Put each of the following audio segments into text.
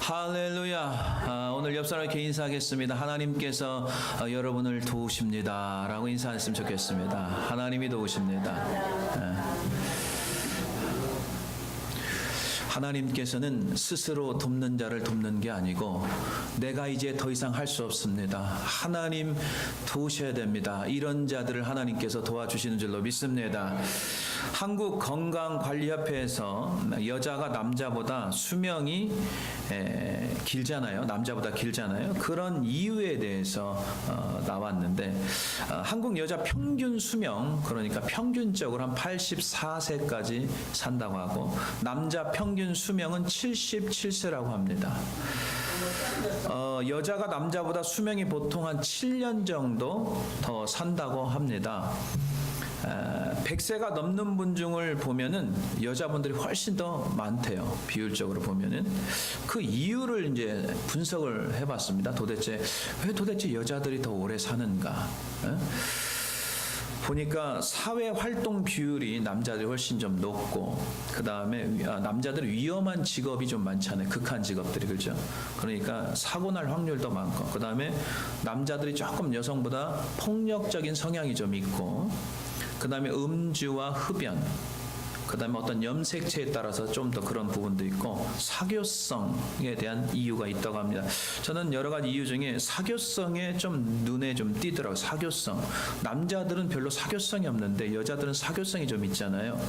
할렐루야. 오늘 옆 사람에게 인사하겠습니다. 하나님께서 여러분을 도우십니다 라고 인사했으면 좋겠습니다. 하나님이 도우십니다. 하나님께서는 스스로 돕는 자를 돕는 게 아니고 내가 이제 더 이상 할 수 없습니다, 하나님 도우셔야 됩니다, 이런 자들을 하나님께서 도와주시는 줄로 믿습니다. 한국건강관리협회에서 여자가 남자보다 수명이 길잖아요. 남자보다 길잖아요. 그런 이유에 대해서 나왔는데 한국 여자 평균 수명, 그러니까 평균적으로 한 84세까지 산다고 하고 남자 평균 수명은 77세라고 합니다. 여자가 남자보다 수명이 보통 한 7년 정도 더 산다고 합니다. 100세가 넘는 분 중을 보면은 여자분들이 훨씬 더 많대요. 비율적으로 보면은. 그 이유를 이제 분석을 해봤습니다. 왜 도대체 여자들이 더 오래 사는가? 보니까 사회 활동 비율이 남자들이 훨씬 좀 높고, 그 다음에 남자들이 위험한 직업이 좀 많잖아요. 극한 직업들이, 그렇죠? 그러니까 사고 날 확률도 많고, 그 다음에 남자들이 조금 여성보다 폭력적인 성향이 좀 있고, 그 다음에 음주와 흡연, 그 다음에 어떤 염색체에 따라서 좀 더 그런 부분도 있고, 사교성에 대한 이유가 있다고 합니다. 저는 여러 가지 이유 중에 사교성에 좀 눈에 좀 띄더라고요. 사교성. 남자들은 별로 사교성이 없는데 여자들은 사교성이 좀 있잖아요.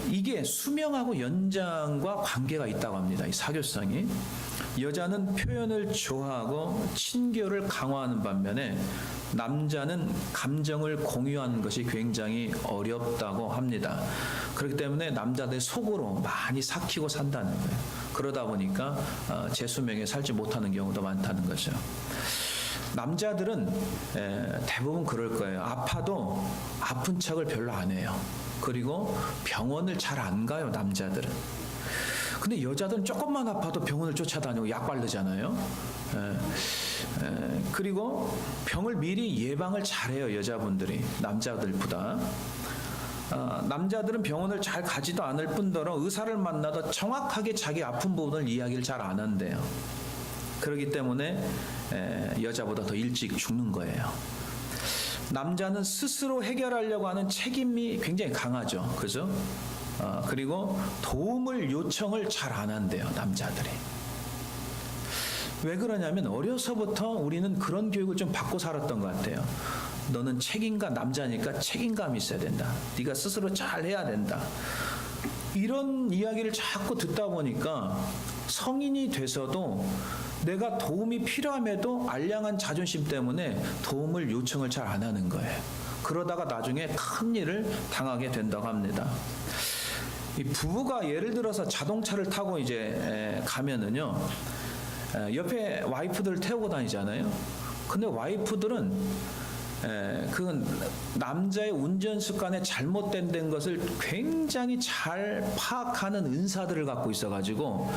이게 수명하고 연장과 관계가 있다고 합니다. 이 사교성이. 여자는 표현을 좋아하고 친교를 강화하는 반면에 남자는 감정을 공유하는 것이 굉장히 어렵다고 합니다. 그렇기 때문에 남자들 속으로 많이 삭히고 산다는 거예요. 그러다 보니까 제 수명에 살지 못하는 경우도 많다는 거죠. 남자들은 대부분 그럴 거예요. 아파도 아픈 척을 별로 안 해요. 그리고 병원을 잘 안 가요, 남자들은. 근데 여자들은 조금만 아파도 병원을 쫓아다니고 약 바르잖아요. 그리고 병을 미리 예방을 잘해요, 여자분들이 남자들보다. 남자들은 병원을 잘 가지도 않을 뿐더러 의사를 만나도 정확하게 자기 아픈 부분을 이야기를 잘 안 한대요. 그렇기 때문에 여자보다 더 일찍 죽는 거예요. 남자는 스스로 해결하려고 하는 책임이 굉장히 강하죠, 그죠? 그리고 도움을 요청을 잘 안 한대요, 남자들이. 왜 그러냐면 어려서부터 우리는 그런 교육을 좀 받고 살았던 것 같아요. 너는 책임감, 남자니까 책임감이 있어야 된다. 네가 스스로 잘 해야 된다. 이런 이야기를 자꾸 듣다 보니까 성인이 돼서도 내가 도움이 필요함에도 알량한 자존심 때문에 도움을 요청을 잘 안 하는 거예요. 그러다가 나중에 큰 일을 당하게 된다고 합니다. 이 부부가 예를 들어서 자동차를 타고 이제 가면은요, 옆에 와이프들 태우고 다니잖아요. 근데 와이프들은 그 남자의 운전 습관에 잘못된 것을 굉장히 잘 파악하는 은사들을 갖고 있어가지고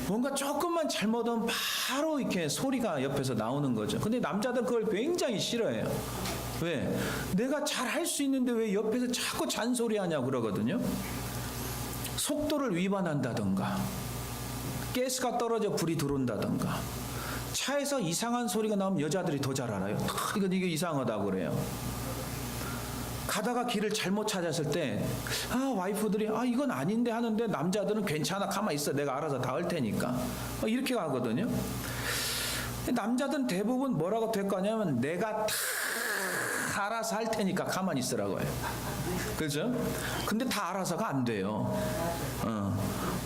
뭔가 조금만 잘못하면 바로 이렇게 소리가 옆에서 나오는 거죠. 근데 남자들은 그걸 굉장히 싫어해요. 왜? 내가 잘 할 수 있는데 왜 옆에서 자꾸 잔소리하냐고 그러거든요. 속도를 위반한다던가, 가스가 떨어져 불이 들어온다던가, 차에서 이상한 소리가 나오면 여자들이 더 잘 알아요. 이게 이상하다고 그래요. 가다가 길을 잘못 찾았을 때 와이프들이 이건 아닌데 하는데 남자들은 괜찮아, 가만히 있어, 내가 알아서 다 할 테니까 이렇게 가거든요. 남자들은 대부분 뭐라고 될 거냐면 내가 다 알아서 할 테니까 가만히 있으라고 해요. 그죠? 근데 다 알아서가 안 돼요.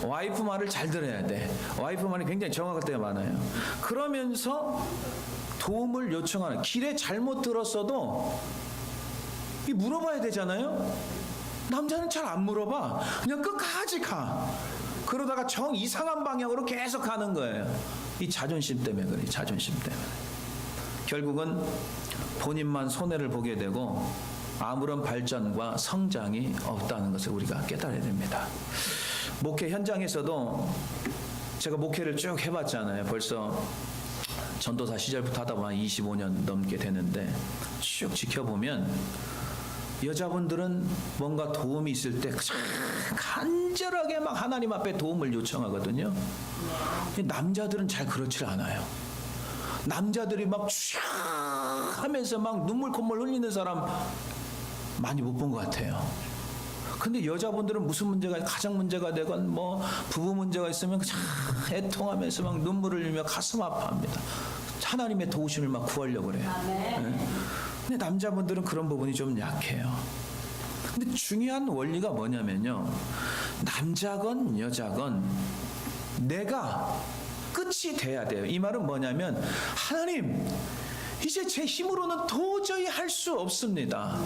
와이프 말을 잘 들어야 돼. 와이프 말이 굉장히 정확할 때가 많아요. 그러면서 도움을 요청하는, 길에 잘못 들었어도 물어봐야 되잖아요. 남자는 잘 안 물어봐. 그냥 끝까지 가. 그러다가 정 이상한 방향으로 계속 가는 거예요. 이 자존심 때문에 그래. 자존심 때문에. 결국은 본인만 손해를 보게 되고 아무런 발전과 성장이 없다는 것을 우리가 깨달아야 됩니다. 목회 현장에서도 제가 목회를 쭉 해봤잖아요. 벌써 전도사 시절부터 하다 보면 25년 넘게 되는데 쭉 지켜보면 여자분들은 뭔가 도움이 있을 때 간절하게 막 하나님 앞에 도움을 요청하거든요. 남자들은 잘 그렇지 않아요. 남자들이 막 쫙 하면서 막 눈물 콧물 흘리는 사람 많이 못 본 것 같아요. 근데 여자분들은 무슨 문제가 가정 문제가 되건 뭐 부부 문제가 있으면 참 애통하면서 막 눈물을 흘리며 가슴 아파합니다. 하나님의 도우심을 막 구하려고 그래요. 네. 근데 남자분들은 그런 부분이 좀 약해요. 근데 중요한 원리가 뭐냐면요, 남자건 여자건 내가 끝이 돼야 돼요. 이 말은 뭐냐면, 하나님, 이제 제 힘으로는 도저히 할 수 없습니다.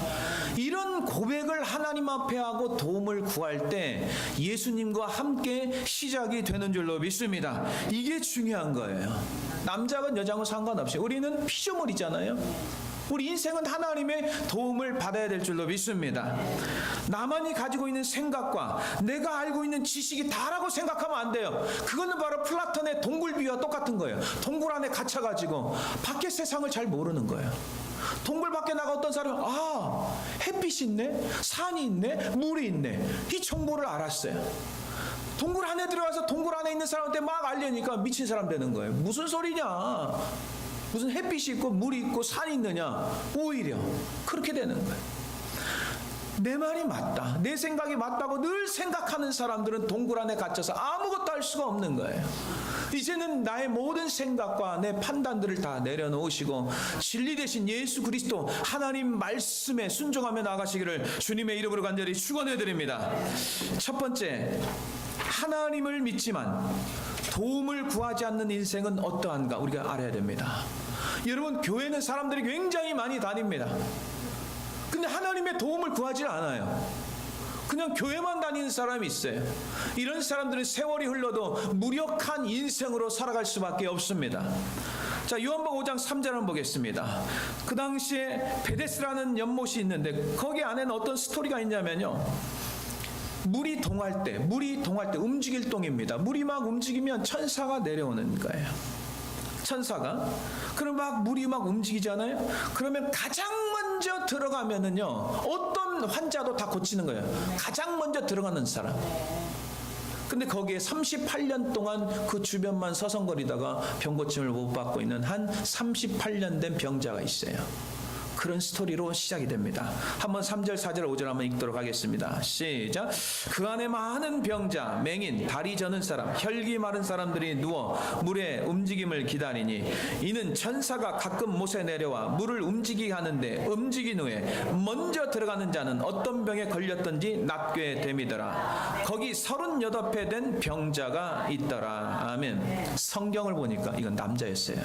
이런 고백을 하나님 앞에 하고 도움을 구할 때 예수님과 함께 시작이 되는 줄로 믿습니다. 이게 중요한 거예요. 남자건 여자건 상관없이 우리는 피조물이잖아요. 우리 인생은 하나님의 도움을 받아야 될 줄로 믿습니다. 나만이 가지고 있는 생각과 내가 알고 있는 지식이 다라고 생각하면 안 돼요. 그거는 바로 플라톤의 동굴 비유와 똑같은 거예요. 동굴 안에 갇혀가지고 밖의 세상을 잘 모르는 거예요. 동굴 밖에 나가 어떤 사람은 햇빛이 있네, 산이 있네, 물이 있네, 이 정보를 알았어요. 동굴 안에 들어가서 동굴 안에 있는 사람한테 막 알려니까 미친 사람 되는 거예요. 무슨 소리냐, 무슨 햇빛이 있고 물이 있고 산이 있느냐. 오히려 그렇게 되는 거예요. 내 말이 맞다, 내 생각이 맞다고 늘 생각하는 사람들은 동굴 안에 갇혀서 아무것도 할 수가 없는 거예요. 이제는 나의 모든 생각과 내 판단들을 다 내려놓으시고 진리 대신 예수 그리스도 하나님 말씀에 순종하며 나가시기를 주님의 이름으로 간절히 축원해 드립니다. 첫 번째, 하나님을 믿지만 도움을 구하지 않는 인생은 어떠한가 우리가 알아야 됩니다. 여러분, 교회는 사람들이 굉장히 많이 다닙니다. 근데 하나님의 도움을 구하지 않아요. 그냥 교회만 다니는 사람이 있어요. 이런 사람들은 세월이 흘러도 무력한 인생으로 살아갈 수밖에 없습니다. 자, 요한복음 5장 3절 한번 보겠습니다. 그 당시에 베데스라는 연못이 있는데 거기 안에는 어떤 스토리가 있냐면요, 물이 동할 때 움직일 동입니다. 물이 막 움직이면 천사가 내려오는 거예요. 천사가. 그럼 막 물이 막 움직이잖아요. 그러면 가장 먼저 들어가면은요, 어떤 환자도 다 고치는 거예요. 가장 먼저 들어가는 사람. 근데 거기에 38년 동안 그 주변만 서성거리다가 병고침을 못 받고 있는 한 38년 된 병자가 있어요. 그런 스토리로 시작이 됩니다. 한번 3절, 4절, 5절 한번 읽도록 하겠습니다. 시작. 그 안에 많은 병자, 맹인, 다리 저는 사람, 혈기 마른 사람들이 누워 물의 움직임을 기다리니 이는 천사가 가끔 못에 내려와 물을 움직이게 하는데 움직인 후에 먼저 들어가는 자는 어떤 병에 걸렸던지 낫게 됨이더라. 거기 38회 된 병자가 있더라. 아멘. 성경을 보니까 이건 남자였어요.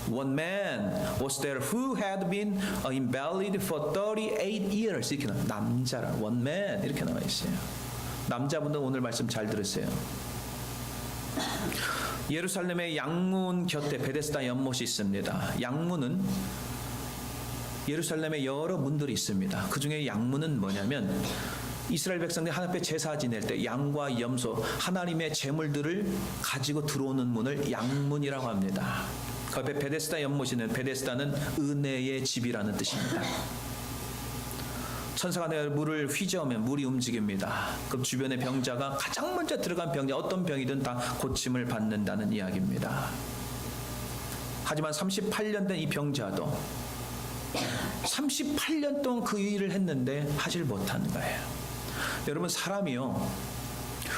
One man was there who had been invalid for 38 years. 이렇게 나와. 남자라. One man 이렇게 나와 있어요. 남자분들 오늘 말씀 잘 들으세요. 예루살렘의 양문 곁에 베데스다 연못이 있습니다. 양문은 예루살렘에 여러 문들이 있습니다. 그 중에 양문은 뭐냐면 이스라엘 백성들이 하나님 앞에 제사 지낼 때 양과 염소, 하나님의 제물들을 가지고 들어오는 문을 양문이라고 합니다. 그 앞에 베데스다 연못이는, 베데스다는 은혜의 집이라는 뜻입니다. 천사가 내가 물을 휘저으면 물이 움직입니다. 그 주변의 병자가 가장 먼저 들어간 병자, 어떤 병이든 다 고침을 받는다는 이야기입니다. 하지만 38년 된 이 병자도 38년 동안 그 일을 했는데 하질 못한 거예요. 여러분, 사람이요,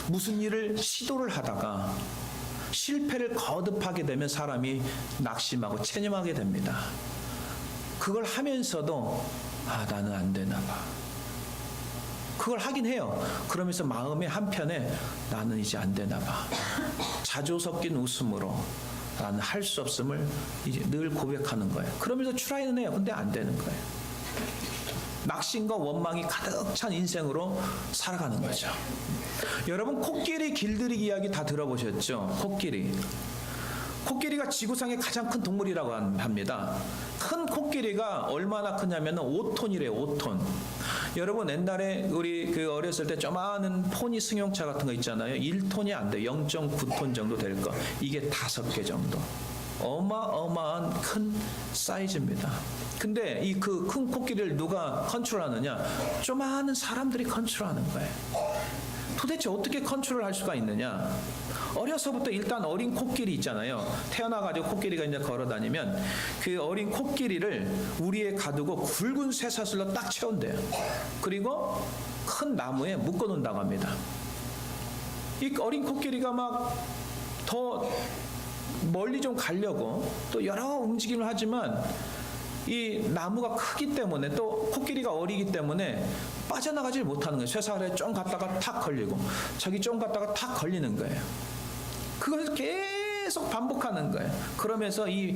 무슨 일을 시도를 하다가 실패를 거듭하게 되면 사람이 낙심하고 체념하게 됩니다. 그걸 하면서도 나는 안 되나 봐. 그걸 하긴 해요. 그러면서 마음의 한편에 나는 이제 안 되나 봐. 자조 섞인 웃음으로 나는 할 수 없음을 이제 늘 고백하는 거예요. 그러면서 트라이는 해요. 근데 안 되는 거예요. 낙심과 원망이 가득 찬 인생으로 살아가는 거죠. 여러분, 코끼리 길들이기 이야기 다 들어보셨죠? 코끼리가 지구상의 가장 큰 동물이라고 합니다. 큰 코끼리가 얼마나 크냐면 5톤이래요. 5톤. 여러분, 옛날에 우리 어렸을 때 조그마한 포니 승용차 같은 거 있잖아요. 1톤이 안 돼요. 0.9톤 정도 될 거. 이게 5개 정도. 어마어마한 큰 사이즈입니다. 근데 이 그 큰 코끼리를 누가 컨트롤하느냐? 조그마한 사람들이 컨트롤하는 거예요. 도대체 어떻게 컨트롤할 수가 있느냐? 어려서부터 일단 어린 코끼리 있잖아요. 태어나가지고 코끼리가 이제 걸어다니면 그 어린 코끼리를 우리에 가두고 굵은 쇠사슬로 딱 채운대요. 그리고 큰 나무에 묶어놓는다고 합니다. 이 어린 코끼리가 막 더 멀리 좀 가려고 또 여러 움직임을 하지만 이 나무가 크기 때문에 또 코끼리가 어리기 때문에 빠져나가질 못하는 거예요. 쇠사슬에 좀 갔다가 탁 걸리고 저기 좀 갔다가 탁 걸리는 거예요. 그걸 계속 반복하는 거예요. 그러면서 이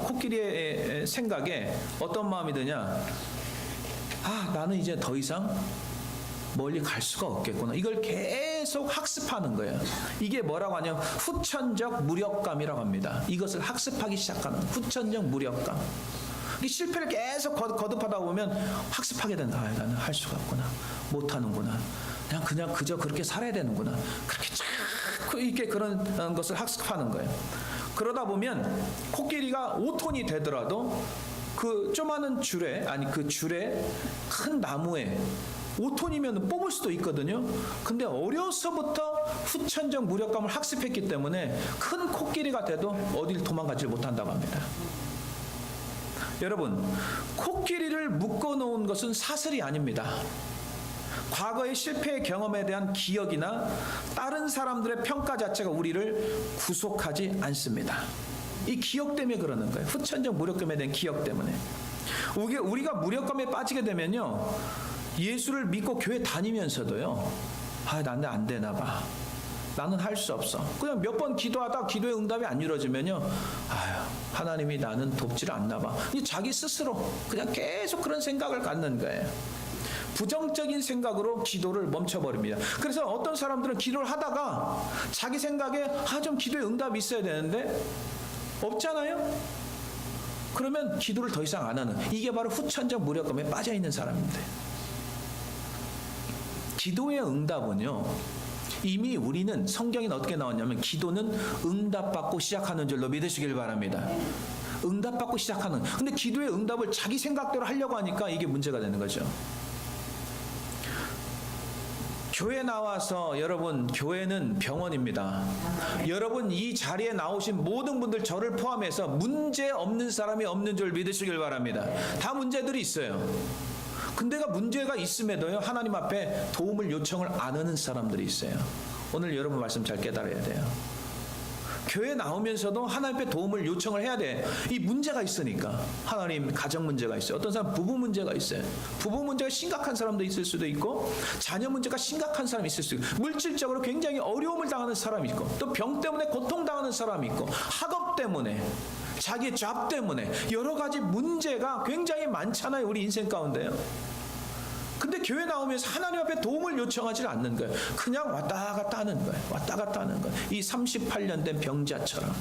코끼리의 생각에 어떤 마음이 드냐? 아, 나는 이제 더 이상 멀리 갈 수가 없겠구나. 이걸 계속 학습하는 거예요. 이게 뭐라고 하냐면 후천적 무력감이라고 합니다. 이것을 학습하기 시작하는 후천적 무력감. 이 실패를 계속 거듭하다 보면 학습하게 된다. 아, 나는 할 수가 없구나. 못하는구나. 그냥 그저 그렇게 살아야 되는구나. 그렇게 자꾸 이렇게 그런 것을 학습하는 거예요. 그러다 보면 코끼리가 5톤이 되더라도 그 조그마한 줄에, 아니 그 줄에 큰 나무에 5톤이면 뽑을 수도 있거든요. 근데 어려서부터 후천적 무력감을 학습했기 때문에 큰 코끼리가 돼도 어딜 도망가지 못한다고 합니다. 여러분, 코끼리를 묶어놓은 것은 사슬이 아닙니다. 과거의 실패의 경험에 대한 기억이나 다른 사람들의 평가 자체가 우리를 구속하지 않습니다. 이 기억 때문에 그러는 거예요. 후천적 무력감에 대한 기억 때문에. 우리가 무력감에 빠지게 되면요, 예수를 믿고 교회 다니면서도요, 아, 나는 안 되나 봐. 나는 할 수 없어. 그냥 몇 번 기도하다 기도의 응답이 안 이루어지면요, 아유, 하나님이 나는 돕질 않나 봐. 자기 스스로 그냥 계속 그런 생각을 갖는 거예요. 부정적인 생각으로 기도를 멈춰버립니다. 그래서 어떤 사람들은 기도를 하다가 자기 생각에 좀 기도의 응답이 있어야 되는데 없잖아요. 그러면 기도를 더 이상 안 하는, 이게 바로 후천적 무력감에 빠져있는 사람인데, 기도의 응답은요, 이미 우리는 성경에 어떻게 나왔냐면 기도는 응답받고 시작하는 줄로 믿으시길 바랍니다. 응답받고 시작하는. 근데 기도의 응답을 자기 생각대로 하려고 하니까 이게 문제가 되는 거죠. 교회 나와서, 여러분, 교회는 병원입니다. 여러분, 이 자리에 나오신 모든 분들, 저를 포함해서 문제 없는 사람이 없는 줄 믿으시길 바랍니다. 다 문제들이 있어요. 근데 문제가 있음에도요, 하나님 앞에 도움을 요청을 안 하는 사람들이 있어요. 오늘 여러분 말씀 잘 깨달아야 돼요. 교회 나오면서도 하나님 앞에 도움을 요청을 해야 돼. 이 문제가 있으니까. 하나님, 가정 문제가 있어요. 어떤 사람 부부 문제가 있어요. 부부 문제가 심각한 사람도 있을 수도 있고, 자녀 문제가 심각한 사람이 있을 수 있고, 물질적으로 굉장히 어려움을 당하는 사람이 있고, 또 병 때문에 고통당하는 사람이 있고, 학업 때문에, 자기의 잡 때문에 여러 가지 문제가 굉장히 많잖아요, 우리 인생 가운데요. 근데 교회 나오면서 하나님 앞에 도움을 요청하지 않는 거예요. 그냥 왔다 갔다 하는 거예요. 왔다 갔다 하는 거예요. 이 38년 된 병자처럼.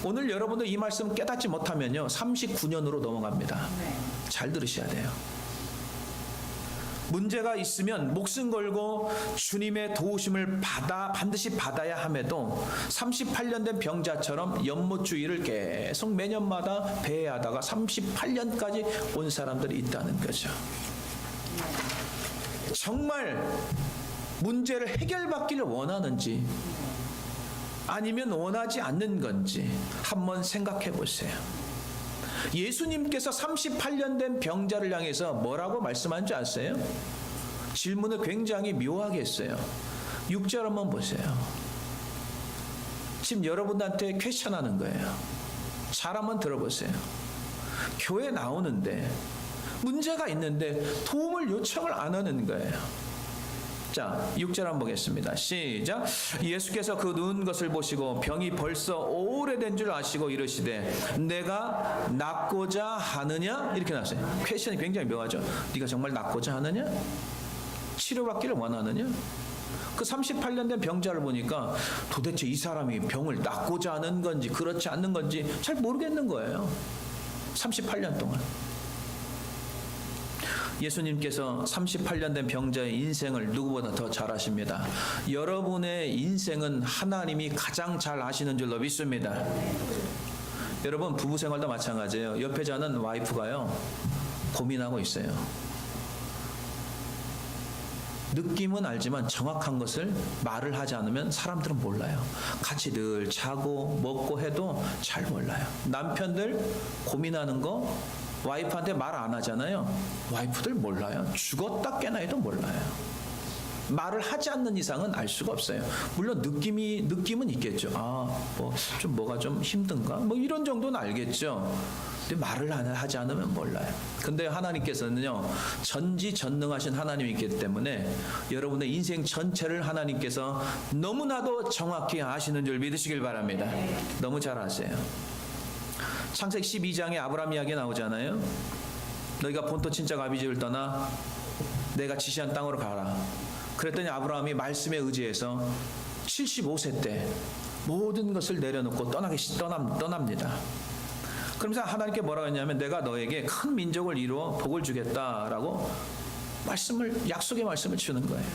오늘 여러분들 이 말씀 깨닫지 못하면요, 39년으로 넘어갑니다. 잘 들으셔야 돼요. 문제가 있으면 목숨 걸고 주님의 도우심을 반드시 받아야 함에도 38년 된 병자처럼 연못주의를 계속 매년마다 배회하다가 38년까지 온 사람들이 있다는 거죠. 정말 문제를 해결받기를 원하는지 아니면 원하지 않는 건지 한번 생각해 보세요. 예수님께서 38년 된 병자를 향해서 뭐라고 말씀한 줄 아세요? 질문을 굉장히 묘하게 했어요. 6절 한번 보세요. 지금 여러분한테 퀘스천하는 거예요. 잘 한번 들어보세요. 교회 나오는데 문제가 있는데 도움을 요청을 안 하는 거예요. 자, 6절 한번 보겠습니다. 시작. 예수께서 그 누운 것을 보시고 병이 벌써 오래된 줄 아시고 이르시되 내가 낫고자 하느냐? 이렇게 나왔어요. 퀘스천이 굉장히 묘하죠. 네가 정말 낫고자 하느냐? 치료받기를 원하느냐? 그 38년 된 병자를 보니까 도대체 이 사람이 병을 낫고자 하는 건지 그렇지 않는 건지 잘 모르겠는 거예요. 38년 동안. 예수님께서 38년 된 병자의 인생을 누구보다 더 잘 아십니다. 여러분의 인생은 하나님이 가장 잘 아시는 줄로 믿습니다. 여러분 부부 생활도 마찬가지예요. 옆에 자는 와이프가요 고민하고 있어요. 느낌은 알지만 정확한 것을 말을 하지 않으면 사람들은 몰라요. 같이 늘 자고 먹고 해도 잘 몰라요. 남편들 고민하는 거 와이프한테 말 안 하잖아요. 와이프들 몰라요. 죽었다 깨나 해도 몰라요. 말을 하지 않는 이상은 알 수가 없어요. 물론 느낌은 있겠죠. 뭐가 좀 힘든가? 뭐 이런 정도는 알겠죠. 근데 말을 하지 않으면 몰라요. 근데 하나님께서는요, 전지전능하신 하나님이기 때문에 여러분의 인생 전체를 하나님께서 너무나도 정확히 아시는 줄 믿으시길 바랍니다. 너무 잘 아세요. 창세기 12장에 아브라함 이야기 나오잖아요. 너희가 본토 친척 아비집을 떠나 내가 지시한 땅으로 가라. 그랬더니 아브라함이 말씀에 의지해서 75세 때 모든 것을 내려놓고 떠납니다. 그러면서 하나님께 뭐라고 했냐면 내가 너에게 큰 민족을 이루어 복을 주겠다라고 약속의 말씀을 주는 거예요.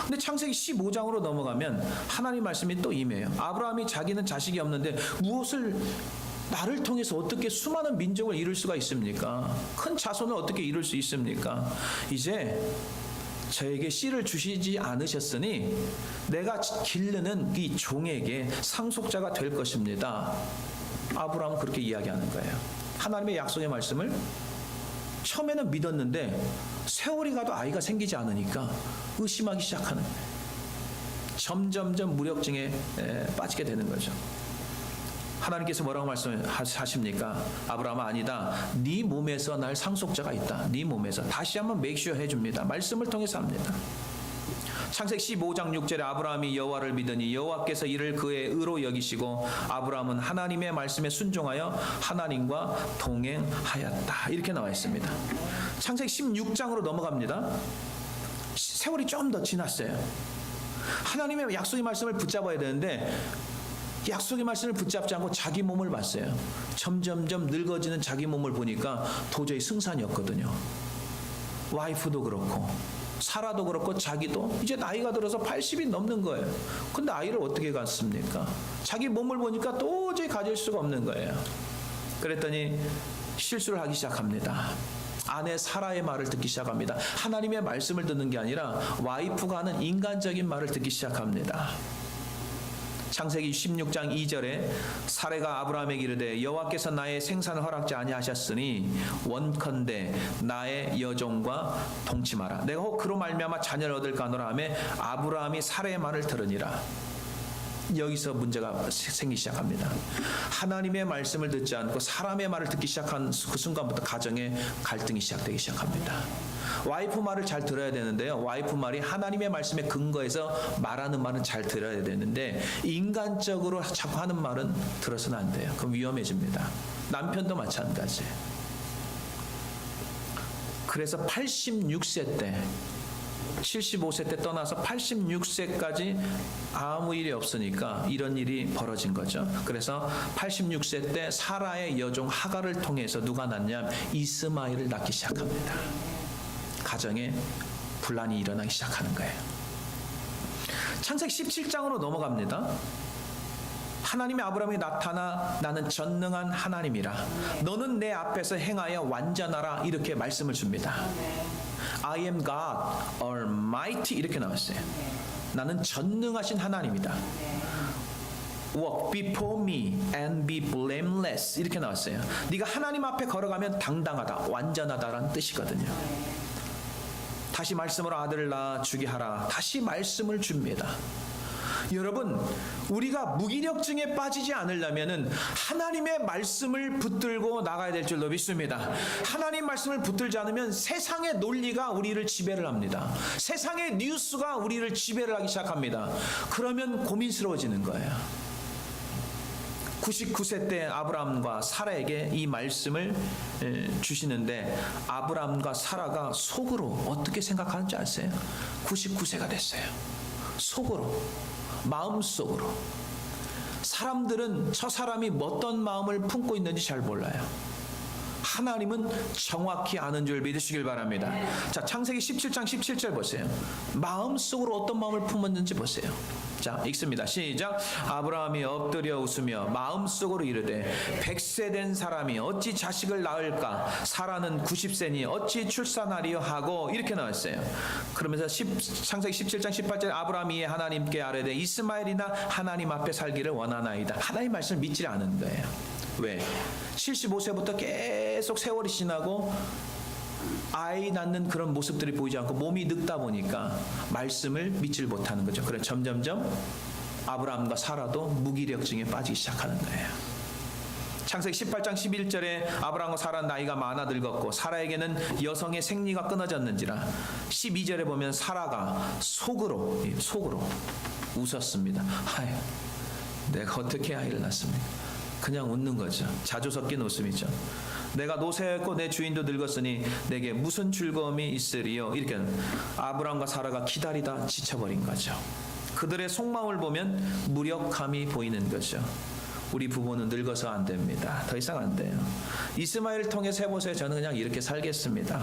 근데 창세기 15장으로 넘어가면 하나님 말씀이 또 임해요. 아브라함이 자기는 자식이 없는데 무엇을 나를 통해서 어떻게 수많은 민족을 이룰 수가 있습니까? 큰 자손을 어떻게 이룰 수 있습니까? 이제 저에게 씨를 주시지 않으셨으니 내가 기르는 이 종에게 상속자가 될 것입니다. 아브라함은 그렇게 이야기하는 거예요. 하나님의 약속의 말씀을 처음에는 믿었는데 세월이 가도 아이가 생기지 않으니까 의심하기 시작하는 거예요. 점점점 무력증에 빠지게 되는 거죠. 하나님께서 뭐라고 말씀하십니까? 아브라함아, 아니다. 네 몸에서 날 상속자가 있다. 네 몸에서. 다시 한번 맥슈어 해줍니다. 말씀을 통해서 합니다. 창세기 15장 6절에 아브라함이 여호와를 믿으니 여호와께서 이를 그의 의로 여기시고 아브라함은 하나님의 말씀에 순종하여 하나님과 동행하였다. 이렇게 나와 있습니다. 창세기 16장으로 넘어갑니다. 세월이 좀 더 지났어요. 하나님의 약속의 말씀을 붙잡아야 되는데 약속의 말씀을 붙잡지 않고 자기 몸을 봤어요. 점점점 늙어지는 자기 몸을 보니까 도저히 승산이 없거든요. 와이프도 그렇고 사라도 그렇고 자기도 이제 나이가 들어서 80이 넘는 거예요. 근데 아이를 어떻게 갖습니까? 자기 몸을 보니까 도저히 가질 수가 없는 거예요. 그랬더니 실수를 하기 시작합니다. 아내 사라의 말을 듣기 시작합니다. 하나님의 말씀을 듣는 게 아니라 와이프가 하는 인간적인 말을 듣기 시작합니다. 창세기 16장 2절에 사레가 아브라함에게 이르되 여호와께서 나의 생산을 허락지 아니하셨으니 원컨대 나의 여종과 동침하라. 내가 혹 그로 말미암아 자녀를 얻을까 하노라 하매 아브라함이 사레의 말을 들으니라. 여기서 문제가 생기기 시작합니다. 하나님의 말씀을 듣지 않고 사람의 말을 듣기 시작한 그 순간부터 가정에 갈등이 시작되기 시작합니다. 와이프 말을 잘 들어야 되는데요. 와이프 말이 하나님의 말씀에 근거해서 말하는 말은 잘 들어야 되는데 인간적으로 자꾸 하는 말은 들어서는 안 돼요. 그럼 위험해집니다. 남편도 마찬가지예요. 그래서 86세 때 75세 때 떠나서 86세까지 아무 일이 없으니까 이런 일이 벌어진 거죠. 그래서 86세 때 사라의 여종 하갈을 통해서 누가 낳냐면 이스마엘을 낳기 시작합니다. 가정에 분란이 일어나기 시작하는 거예요. 창세기 17장으로 넘어갑니다. 하나님의 아브라함이 나타나 나는 전능한 하나님이라 너는 내 앞에서 행하여 완전하라 이렇게 말씀을 줍니다. I am God Almighty 이렇게 나왔어요. 나는 전능하신 하나님이다. Walk before me and be blameless 이렇게 나왔어요. 네가 하나님 앞에 걸어가면 당당하다, 완전하다라는 뜻이거든요. 다시 말씀으로 아들을 낳아 주게 하라. 다시 말씀을 줍니다. 여러분, 우리가 무기력증에 빠지지 않으려면은 하나님의 말씀을 붙들고 나가야 될 줄로 믿습니다. 하나님 말씀을 붙들지 않으면 세상의 논리가 우리를 지배를 합니다. 세상의 뉴스가 우리를 지배를 하기 시작합니다. 그러면 고민스러워지는 거예요. 99세 때 아브라함과 사라에게 이 말씀을 주시는데 아브라함과 사라가 속으로 어떻게 생각하는지 아세요? 99세가 됐어요. 속으로, 마음속으로. 사람들은 저 사람이 어떤 마음을 품고 있는지 잘 몰라요. 하나님은 정확히 아는 줄 믿으시길 바랍니다. 자, 창세기 17장 17절 보세요. 마음속으로 어떤 마음을 품었는지 보세요. 자, 읽습니다. 시작. 아브라함이 엎드려 웃으며 마음속으로 이르되 100세 된 사람이 어찌 자식을 낳을까? 사라는 90세니 어찌 출산하리요 하고 이렇게 나왔어요. 그러면서 창세기 17장 18절 아브라함이 하나님께 아뢰되 이스마엘이나 하나님 앞에 살기를 원하나이다. 하나님 말씀을 믿지 않은 거예요. 왜? 75세부터 계속 세월이 지나고 아이 낳는 그런 모습들이 보이지 않고 몸이 늙다 보니까 말씀을 믿지를 못하는 거죠. 그래서 점점점 아브라함과 사라도 무기력증에 빠지기 시작하는 거예요. 창세기 18장 11절에 아브라함과 사라는 나이가 많아 늙었고 사라에게는 여성의 생리가 끊어졌는지라 12절에 보면 사라가 속으로 웃었습니다. 아유, 내가 어떻게 아이를 낳습니까? 그냥 웃는 거죠. 자주 섞인 웃음이죠. 내가 노쇠했고 내 주인도 늙었으니 내게 무슨 즐거움이 있으리요. 이렇게 아브라함과 사라가 기다리다 지쳐버린 거죠. 그들의 속마음을 보면 무력함이 보이는 거죠. 우리 부부는 늙어서 안 됩니다. 더 이상 안 돼요. 이스마엘을 통해서 해보세요. 저는 그냥 이렇게 살겠습니다.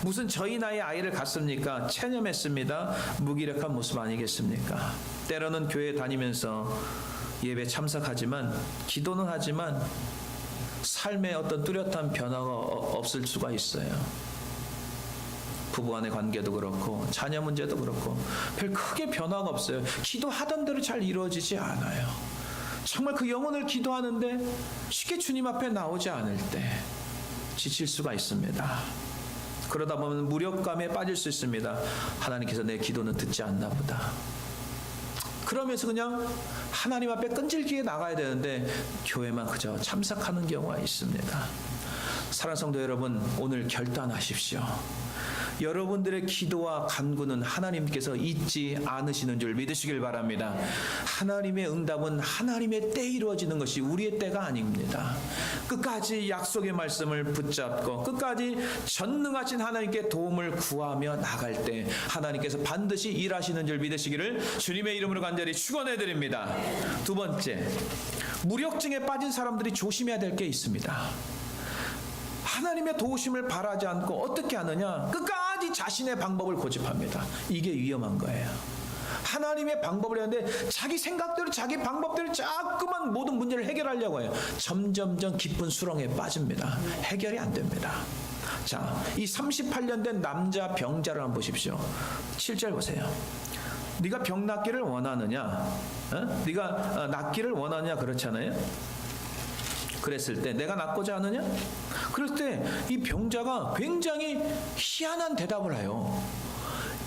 무슨 저희 나이 아이를 갖습니까? 체념했습니다. 무기력한 모습 아니겠습니까? 때로는 교회 다니면서 예배 참석하지만 기도는 하지만 삶의 어떤 뚜렷한 변화가 없을 수가 있어요. 부부간의 관계도 그렇고 자녀 문제도 그렇고 별 크게 변화가 없어요. 기도하던 대로 잘 이루어지지 않아요. 정말 그 영혼을 기도하는데 쉽게 주님 앞에 나오지 않을 때 지칠 수가 있습니다. 그러다 보면 무력감에 빠질 수 있습니다. 하나님께서 내 기도는 듣지 않나 보다. 그러면서 그냥 하나님 앞에 끈질기게 나가야 되는데 교회만 그저 참석하는 경우가 있습니다. 사랑하는 성도 여러분, 오늘 결단하십시오. 여러분들의 기도와 간구는 하나님께서 잊지 않으시는 줄 믿으시길 바랍니다. 하나님의 응답은 하나님의 때에 이루어지는 것이 우리의 때가 아닙니다. 끝까지 약속의 말씀을 붙잡고 끝까지 전능하신 하나님께 도움을 구하며 나갈 때 하나님께서 반드시 일하시는 줄 믿으시기를 주님의 이름으로 간절히 축원해 드립니다. 두 번째, 무력증에 빠진 사람들이 조심해야 될 게 있습니다. 하나님의 도우심을 바라지 않고 어떻게 하느냐? 끝까지 자신의 방법을 고집합니다. 이게 위험한 거예요. 하나님의 방법을 하는데 자기 생각대로 자기 방법대로 자꾸만 모든 문제를 해결하려고 해요. 점점점 깊은 수렁에 빠집니다. 해결이 안 됩니다. 자, 이 38년 된 남자 병자를 한번 보십시오. 7절 보세요. 네가 병 낫기를 원하느냐? 네가 낫기를 원하느냐? 그렇잖아요. 그랬을 때 내가 낫고자 하느냐? 그럴 때 이 병자가 굉장히 희한한 대답을 해요.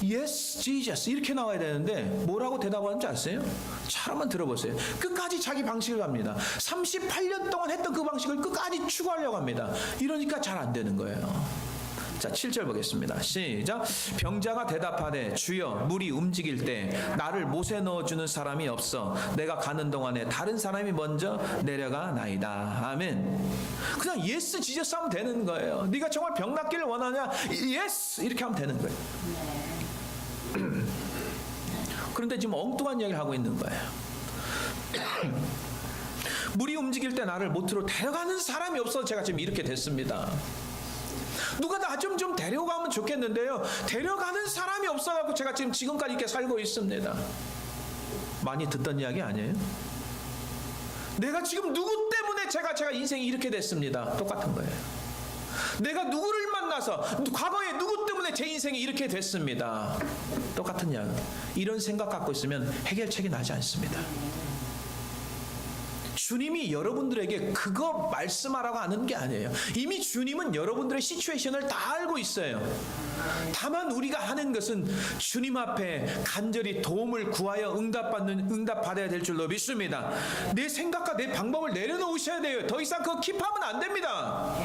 Yes, Jesus 이렇게 나와야 되는데 뭐라고 대답하는지 아세요? 잘 한번 들어보세요. 끝까지 자기 방식을 갑니다. 38년 동안 했던 그 방식을 끝까지 추구하려고 합니다. 이러니까 잘 안 되는 거예요. 자, 7절 보겠습니다. 시작. 병자가 대답하되 주여 물이 움직일 때 나를 못에 넣어주는 사람이 없어 내가 가는 동안에 다른 사람이 먼저 내려가 나이다. 아멘. 그냥 예스 지저스 하면 되는 거예요. 네가 정말 병 낫기를 원하냐? 예스 이렇게 하면 되는 거예요. 그런데 지금 엉뚱한 이야기를 하고 있는 거예요. 물이 움직일 때 나를 못으로 데려가는 사람이 없어서 제가 지금 이렇게 됐습니다. 누가 나 좀 데려가면 좋겠는데요. 데려가는 사람이 없어갖고 제가 지금까지 이렇게 살고 있습니다. 많이 듣던 이야기 아니에요? 내가 지금 누구 때문에 제가 인생이 이렇게 됐습니다. 똑같은 거예요. 내가 누구를 만나서 과거에 누구 때문에 제 인생이 이렇게 됐습니다. 똑같은 이야기. 이런 생각 갖고 있으면 해결책이 나지 않습니다. 주님이 여러분들에게 그거 말씀하라고 하는 게 아니에요. 이미 주님은 여러분들의 시츄에이션을 다 알고 있어요. 다만 우리가 하는 것은 주님 앞에 간절히 도움을 구하여 응답받아야 될 줄로 믿습니다. 내 생각과 내 방법을 내려놓으셔야 돼요. 더 이상 그거 킵하면 안 됩니다.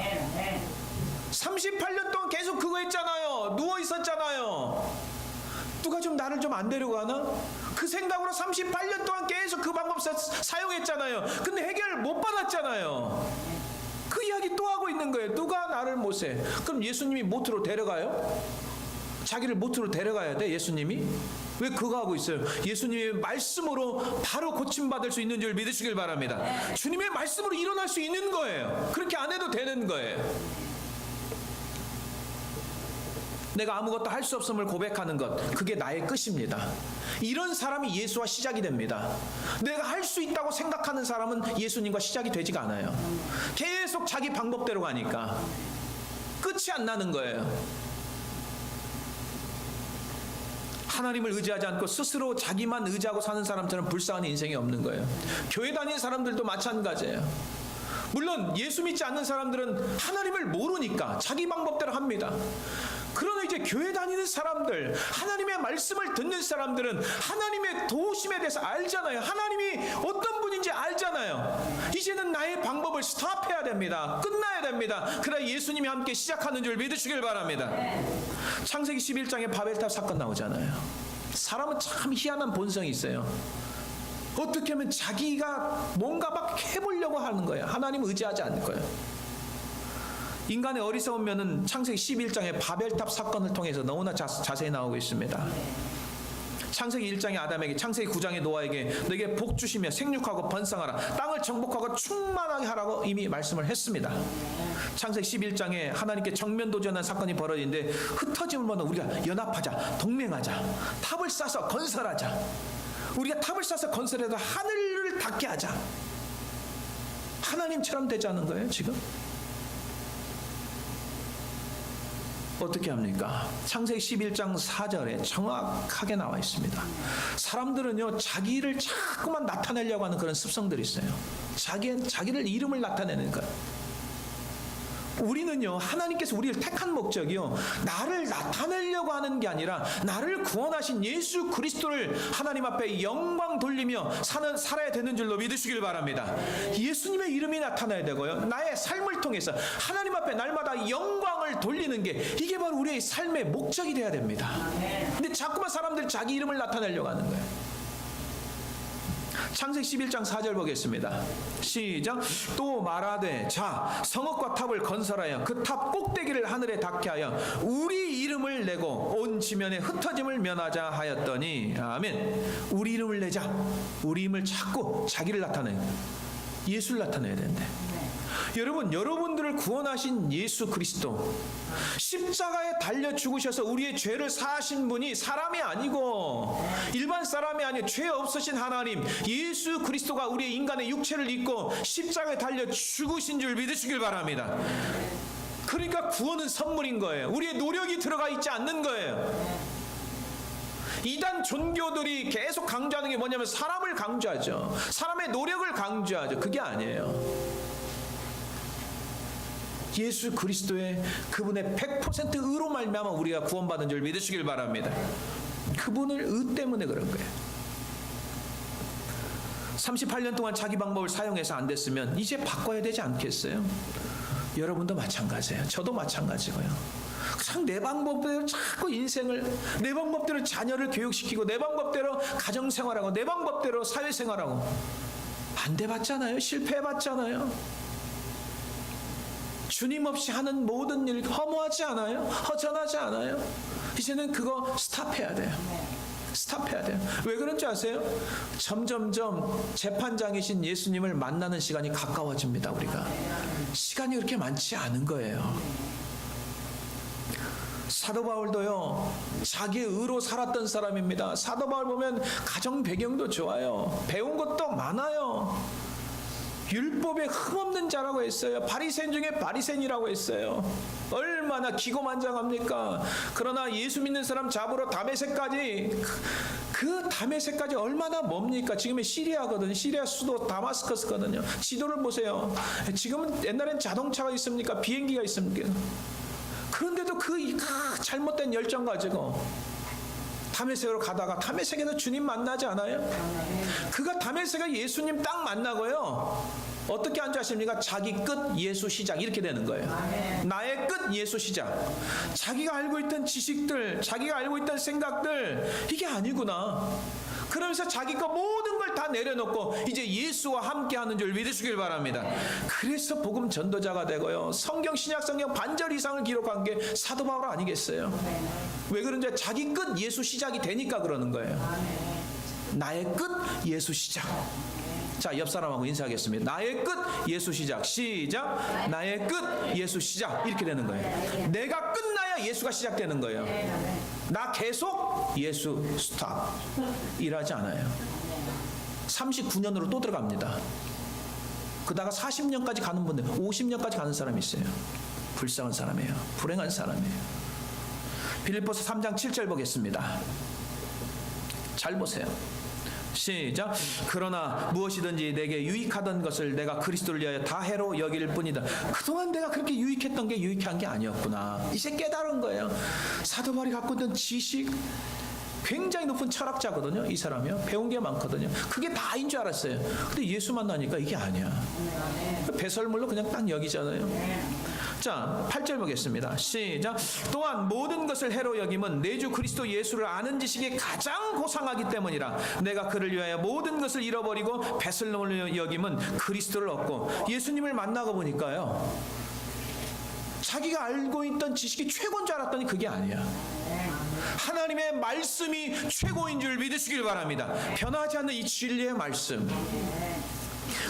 38년 동안 계속 그거 했잖아요. 누워 있었잖아요. 누가 나를 안 데려가나? 그 생각으로 38년 동안 계속 그 방법 사용했잖아요. 근데 해결을 못 받았잖아요. 그 이야기 또 하고 있는 거예요. 누가 나를 못해? 그럼 예수님이 못으로 데려가요? 자기를 못으로 데려가야 돼, 예수님이? 왜 그거 하고 있어요? 예수님의 말씀으로 바로 고침받을 수 있는 줄 믿으시길 바랍니다. 주님의 말씀으로 일어날 수 있는 거예요. 그렇게 안 해도 되는 거예요. 내가 아무것도 할 수 없음을 고백하는 것, 그게 나의 끝입니다. 이런 사람이 예수와 시작이 됩니다. 내가 할 수 있다고 생각하는 사람은 예수님과 시작이 되지가 않아요. 계속 자기 방법대로 가니까 끝이 안 나는 거예요. 하나님을 의지하지 않고 스스로 자기만 의지하고 사는 사람처럼 불쌍한 인생이 없는 거예요. 교회 다니는 사람들도 마찬가지예요. 물론 예수 믿지 않는 사람들은 하나님을 모르니까 자기 방법대로 합니다. 그러나 이제 교회 다니는 사람들, 하나님의 말씀을 듣는 사람들은 하나님의 도우심에 대해서 알잖아요. 하나님이 어떤 분인지 알잖아요. 이제는 나의 방법을 스탑해야 됩니다. 끝나야 됩니다. 그러나 예수님이 함께 시작하는 줄 믿으시길 바랍니다. 창세기 11장에 바벨탑 사건 나오잖아요. 사람은 참 희한한 본성이 있어요. 어떻게 하면 자기가 뭔가 막 해보려고 하는 거예요. 하나님 의지하지 않는 거예요. 인간의 어리석은 면은 창세기 11장의 바벨탑 사건을 통해서 너무나 자세히 나오고 있습니다. 창세기 1장의 아담에게, 창세기 9장의 노아에게 너에게 복 주시며 생육하고 번성하라, 땅을 정복하고 충만하게 하라고 이미 말씀을 했습니다. 창세기 11장에 하나님께 정면 도전한 사건이 벌어지는데 흩어짐을 모는 우리가 연합하자, 동맹하자, 탑을 쌓아서 건설하자, 우리가 탑을 쌓아서 건설해서 하늘을 닿게 하자. 하나님처럼 되자는 거예요. 지금 어떻게 합니까? 창세기 11장 4절에 정확하게 나와 있습니다. 사람들은요, 자기를 자꾸만 나타내려고 하는 그런 습성들이 있어요. 자기를 이름을 나타내는 거예요. 우리는요, 하나님께서 우리를 택한 목적이요, 나를 나타내려고 하는 게 아니라 나를 구원하신 예수 그리스도를 하나님 앞에 영광 돌리며 살아야 되는 줄로 믿으시길 바랍니다. 예수님의 이름이 나타나야 되고요, 나의 삶을 통해서 하나님 앞에 날마다 영광을 돌리는 게, 이게 바로 우리의 삶의 목적이 돼야 됩니다. 근데 자꾸만 사람들이 자기 이름을 나타내려고 하는 거예요. 창세기 11장 4절 보겠습니다. 시작. 또 말하되 자 성읍과 탑을 건설하여 그 탑 꼭대기를 하늘에 닿게 하여 우리 이름을 내고 온 지면에 흩어짐을 면하자 하였더니, 아멘. 우리 이름을 내자. 우리 이름을 찾고 자기를 나타내, 예수를 나타내야 되는데, 여러분, 여러분들을 구원하신 예수 그리스도, 십자가에 달려 죽으셔서 우리의 죄를 사하신 분이 사람이 아니고 일반 사람이 아니고 죄 없으신 하나님 예수 그리스도가 우리의 인간의 육체를 입고 십자가에 달려 죽으신 줄 믿으시길 바랍니다. 그러니까 구원은 선물인 거예요. 우리의 노력이 들어가 있지 않는 거예요. 이단 종교들이 계속 강조하는 게 뭐냐면 사람을 강조하죠. 사람의 노력을 강조하죠. 그게 아니에요. 예수 그리스도의 그분의 100% 의로 말미암아 우리가 구원받은 줄 믿으시길 바랍니다. 그분을 의 때문에 그런 거예요. 38년 동안 자기 방법을 사용해서 안 됐으면 이제 바꿔야 되지 않겠어요? 여러분도 마찬가지예요. 저도 마찬가지고요. 참 내 방법대로 자꾸 인생을, 내 방법대로 자녀를 교육시키고, 내 방법대로 가정생활하고, 내 방법대로 사회생활하고, 안 돼봤잖아요. 실패해봤잖아요. 주님 없이 하는 모든 일 허무하지 않아요? 허전하지 않아요? 이제는 그거 스탑해야 돼요. 스탑해야 돼요. 왜 그런지 아세요? 점점점 재판장이신 예수님을 만나는 시간이 가까워집니다. 우리가 시간이 그렇게 많지 않은 거예요. 사도 바울도요, 자기의 의로 살았던 사람입니다. 사도 바울 보면 가정 배경도 좋아요. 배운 것도 많아요. 율법에 흠없는 자라고 했어요. 바리새인 중에 바리새인이라고 했어요. 얼마나 기고만장합니까? 그러나 예수 믿는 사람 잡으러 다메섹까지, 그 다메섹까지 얼마나 멉니까? 지금의 시리아거든요. 시리아 수도 다마스커스거든요. 지도를 보세요. 지금은, 옛날엔 자동차가 있습니까? 비행기가 있습니까? 그런데도 그 잘못된 열정 가지고 다메섹으로 가다가, 다메섹에서 주님 만나지 않아요? 그가 다메섹에 예수님 딱 만나고요, 어떻게 한지 아십니까? 자기 끝 예수 시작, 이렇게 되는 거예요. 나의 끝 예수 시작. 자기가 알고 있던 지식들, 자기가 알고 있던 생각들, 이게 아니구나. 그러면서 자기 거 모든 걸 다 내려놓고 이제 예수와 함께하는 줄 믿으시길 바랍니다. 그래서 복음 전도자가 되고요, 성경, 신약 성경 반절 이상을 기록한 게 사도 바울 아니겠어요? 왜 그런지, 자기 끝 예수 시작이 되니까 그러는 거예요. 나의 끝 예수 시작. 자, 옆 사람하고 인사하겠습니다. 나의 끝 예수 시작. 시작. 나의 끝 예수 시작. 이렇게 되는 거예요. 내가 끝나야 일어나야 예수가 시작되는 거예요. 나 계속 예수 스탑 일하지 않아요. 39년으로 또 들어갑니다. 그다가 40년까지 가는 분들, 50년까지 가는 사람이 있어요. 불쌍한 사람이에요. 불행한 사람이에요. 빌립보서 3장 7절 보겠습니다. 잘 보세요. 시작. 그러나 무엇이든지 내게 유익하던 것을 내가 그리스도를 위하여 다 해로 여길 뿐이다. 그동안 내가 그렇게 유익했던 게 유익한 게 아니었구나. 이제 깨달은 거예요. 사도 바울이 갖고 있던 지식, 굉장히 높은 철학자거든요. 이 사람이요. 배운 게 많거든요. 그게 다인 줄 알았어요. 근데 예수 만나니까 이게 아니야. 배설물로 그냥 딱 여기잖아요. 자, 8절 보겠습니다. 시작. 또한 모든 것을 해로 여김은 내 주 그리스도 예수를 아는 지식이 가장 고상하기 때문이라. 내가 그를 위하여 모든 것을 잃어버리고 배설물로 여김은 그리스도를 얻고. 예수님을 만나고 보니까요, 자기가 알고 있던 지식이 최고인 줄 알았더니 그게 아니야. 하나님의 말씀이 최고인 줄 믿으시길 바랍니다. 변하지 않는 이 진리의 말씀.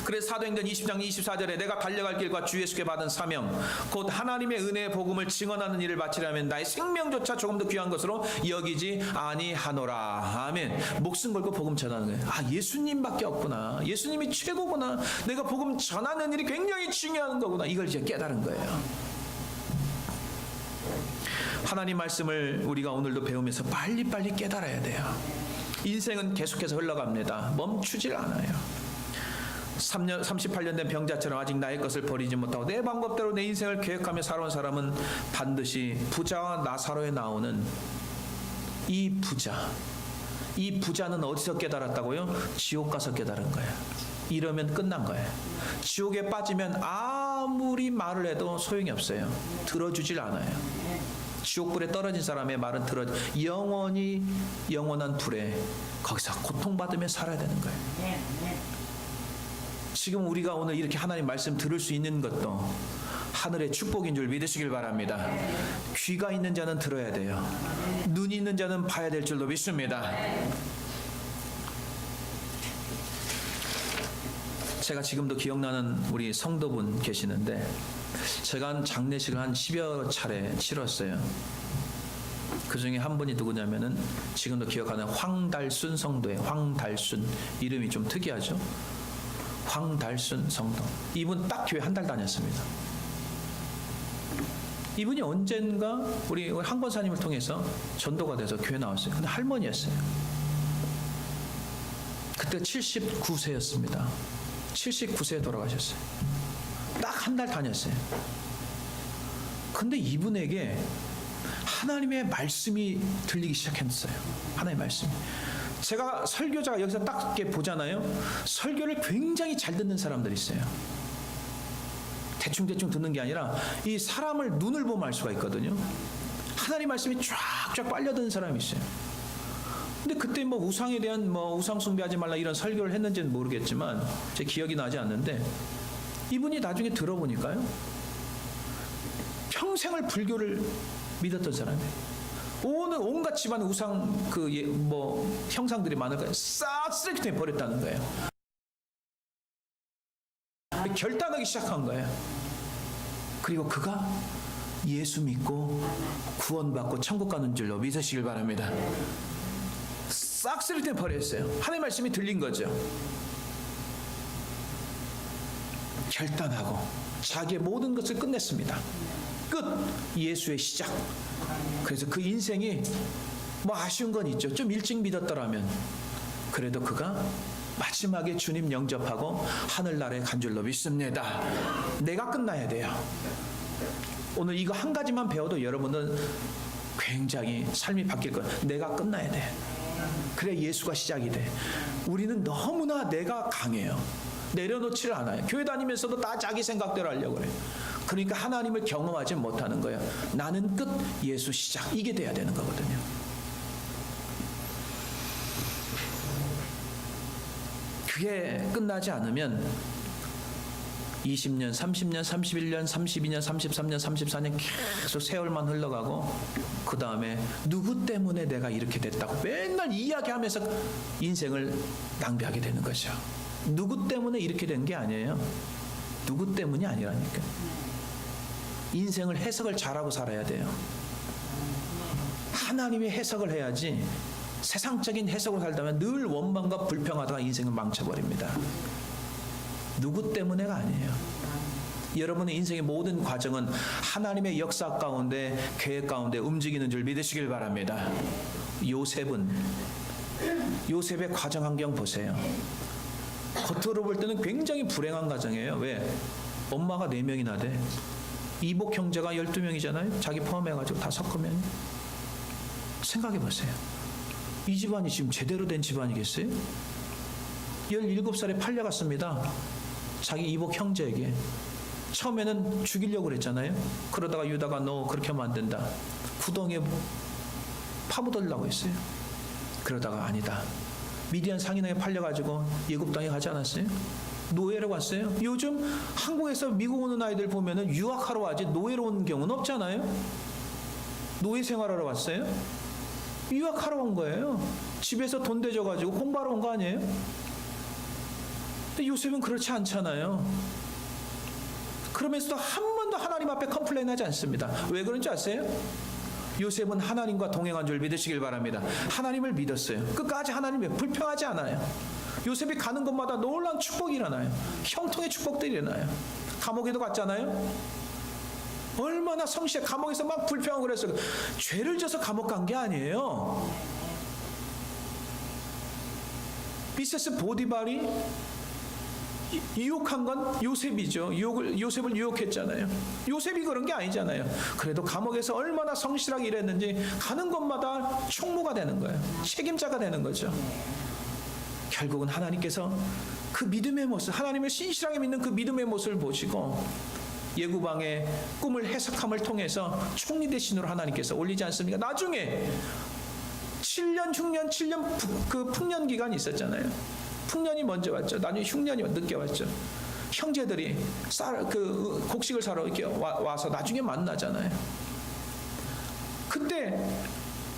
그래서 사도행전 20장 24절에 내가 달려갈 길과 주 예수께 받은 사명 곧 하나님의 은혜의 복음을 증언하는 일을 바치려면 나의 생명조차 조금 더 귀한 것으로 여기지 아니하노라. 아멘. 목숨 걸고 복음 전하는 거예요. 아, 예수님밖에 없구나. 예수님이 최고구나. 내가 복음 전하는 일이 굉장히 중요한 거구나. 이걸 이제 깨달은 거예요. 하나님 말씀을 우리가 오늘도 배우면서 빨리빨리 깨달아야 돼요. 인생은 계속해서 흘러갑니다. 멈추질 않아요. 38년 된 병자처럼 아직 나의 것을 버리지 못하고 내 방법대로 내 인생을 계획하며 살아온 사람은 반드시 부자와 나사로에 나오는 이 부자는 어디서 깨달았다고요? 지옥 가서 깨달은 거예요. 이러면 끝난 거예요. 지옥에 빠지면 아무리 말을 해도 소용이 없어요. 들어주질 않아요. 지옥불에 떨어진 사람의 말은 영원히 영원한 불에 거기서 고통받으며 살아야 되는 거예요. 지금 우리가 오늘 이렇게 하나님 말씀 들을 수 있는 것도 하늘의 축복인 줄 믿으시길 바랍니다. 귀가 있는 자는 들어야 돼요. 눈이 있는 자는 봐야 될 줄로 믿습니다. 제가 지금도 기억나는 우리 성도분 계시는데 제가 한 장례식을 한 10여 차례 치렀어요. 그 중에 한 분이 누구냐면은 지금도 기억하는 황달순 성도예요. 황달순. 이름이 좀 특이하죠. 황달순 성도. 이분 딱 교회 한 달 다녔습니다. 이분이 언젠가 우리 한 권사님을 통해서 전도가 돼서 교회 나왔어요. 근데 할머니였어요. 그때 79세였습니다. 79세에 돌아가셨어요. 딱 한 달 다녔어요. 근데 이분에게 하나님의 말씀이 들리기 시작했어요. 하나님의 말씀이. 제가 설교자가 여기서 딱 이렇게 보잖아요. 설교를 굉장히 잘 듣는 사람들이 있어요. 대충 듣는 게 아니라 이 사람을 눈을 보면 알 수가 있거든요. 하나님 말씀이 쫙쫙 빨려드는 사람이 있어요. 근데 그때 뭐 우상에 대한 우상 숭배하지 말라 이런 설교를 했는지는 모르겠지만 제 기억이 나지 않는데 이분이 나중에 들어보니까요. 평생을 불교를 믿었던 사람이에요. 온갖 집안 우상 형상들이 많으니까 싹 쓰레기통에 버렸다는 거예요. 결단하기 시작한 거예요. 그리고 그가 예수 믿고 구원받고 천국 가는 줄로 믿으시길 바랍니다. 싹 쓰레기통에 버렸어요. 하나님의 말씀이 들린 거죠. 결단하고 자기의 모든 것을 끝냈습니다. 끝. 예수의 시작. 그래서 그 인생이 아쉬운 건 있죠. 좀 일찍 믿었더라면. 그래도 그가 마지막에 주님 영접하고 하늘나라에 간 줄로 믿습니다. 내가 끝나야 돼요. 오늘 이거 한 가지만 배워도 여러분은 굉장히 삶이 바뀔 거예요. 내가 끝나야 돼. 그래 예수가 시작이 돼. 우리는 너무나 내가 강해요. 내려놓지를 않아요. 교회 다니면서도 다 자기 생각대로 하려고 해요. 그러니까 하나님을 경험하지 못하는 거예요. 나는 끝, 예수 시작. 이게 돼야 되는 거거든요. 그게 끝나지 않으면 20년, 30년, 31년, 32년, 33년, 34년 계속 세월만 흘러가고 그 다음에 누구 때문에 내가 이렇게 됐다고 맨날 이야기하면서 인생을 낭비하게 되는 거죠. 누구 때문에 이렇게 된 게 아니에요. 누구 때문이 아니라니까. 인생을 해석을 잘하고 살아야 돼요. 하나님의 해석을 해야지 세상적인 해석을 살다면 늘 원망과 불평하다가 인생을 망쳐버립니다. 누구 때문에가 아니에요. 여러분의 인생의 모든 과정은 하나님의 역사 가운데, 계획 가운데 움직이는 줄 믿으시길 바랍니다. 요셉의 가정 환경 보세요. 겉으로 볼 때는 굉장히 불행한 가정이에요. 왜? 엄마가 4명이나 돼. 이복 형제가 12명이잖아요. 자기 포함해가지고 다 섞으면. 생각해 보세요. 이 집안이 지금 제대로 된 집안이겠어요? 17살에 팔려갔습니다. 자기 이복 형제에게. 처음에는 죽이려고 그랬잖아요. 그러다가 유다가 너 그렇게 하면 안 된다. 구덩이에 파묻으려고 했어요. 그러다가 아니다. 미디안 상인에게 팔려가지고 예굽 땅에 가지 않았어요? 노예로 갔어요. 요즘 한국에서 미국 오는 아이들 보면은 유학하러 와지 노예로 온 경우는 없잖아요. 노예 생활하러 왔어요? 유학하러 온 거예요. 집에서 돈 대줘가지고 공부하러 온 거 아니에요? 근데 요셉은 그렇지 않잖아요. 그러면서도 한 번도 하나님 앞에 컴플레인하지 않습니다. 왜 그런지 아세요? 요셉은 하나님과 동행한 줄 믿으시길 바랍니다. 하나님을 믿었어요. 끝까지 하나님을 불평하지 않아요. 요셉이 가는 곳마다 놀라운 축복이 일어나요. 형통의 축복들이 일어나요. 감옥에도 갔잖아요. 얼마나 성실해. 감옥에서 막 불평하고 그랬어요. 죄를 져서 감옥 간 게 아니에요. 미세스 보디발이 유혹한 건 요셉이죠. 요셉을 유혹했잖아요. 요셉이 그런 게 아니잖아요. 그래도 감옥에서 얼마나 성실하게 일했는지 가는 곳마다 총무가 되는 거예요. 책임자가 되는 거죠. 결국은 하나님께서 그 믿음의 모습, 하나님을 신실하게 믿는 그 믿음의 모습을 보시고 예구방의 꿈을 해석함을 통해서 총리 대신으로 하나님께서 올리지 않습니까? 나중에 7년, 흉년, 7년 그 풍년 기간이 있었잖아요. 풍년이 먼저 왔죠. 나중에 흉년이 늦게 왔죠. 형제들이 곡식을 사러 이렇게 와서 나중에 만나잖아요. 그때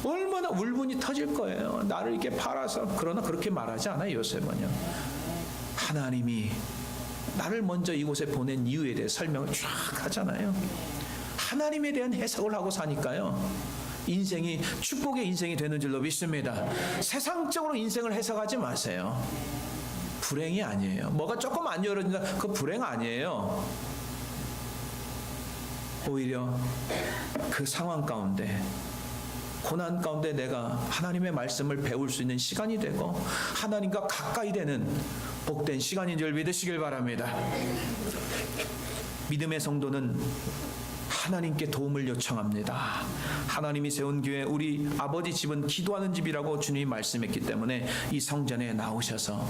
얼마나 울분이 터질 거예요. 나를 이렇게 팔아서. 그러나 그렇게 말하지 않아요. 요셉은요. 하나님이 나를 먼저 이곳에 보낸 이유에 대해 설명을 쫙 하잖아요. 하나님에 대한 해석을 하고 사니까요. 인생이 축복의 인생이 되는 줄로 믿습니다. 세상적으로 인생을 해석하지 마세요. 불행이 아니에요. 뭐가 조금 안 열어진다, 그 불행 아니에요. 오히려 그 상황 가운데, 고난 가운데 내가 하나님의 말씀을 배울 수 있는 시간이 되고 하나님과 가까이 되는 복된 시간인 줄 믿으시길 바랍니다. 믿음의 성도는 하나님께 도움을 요청합니다. 하나님이 세운 교회, 우리 아버지 집은 기도하는 집이라고 주님이 말씀했기 때문에 이 성전에 나오셔서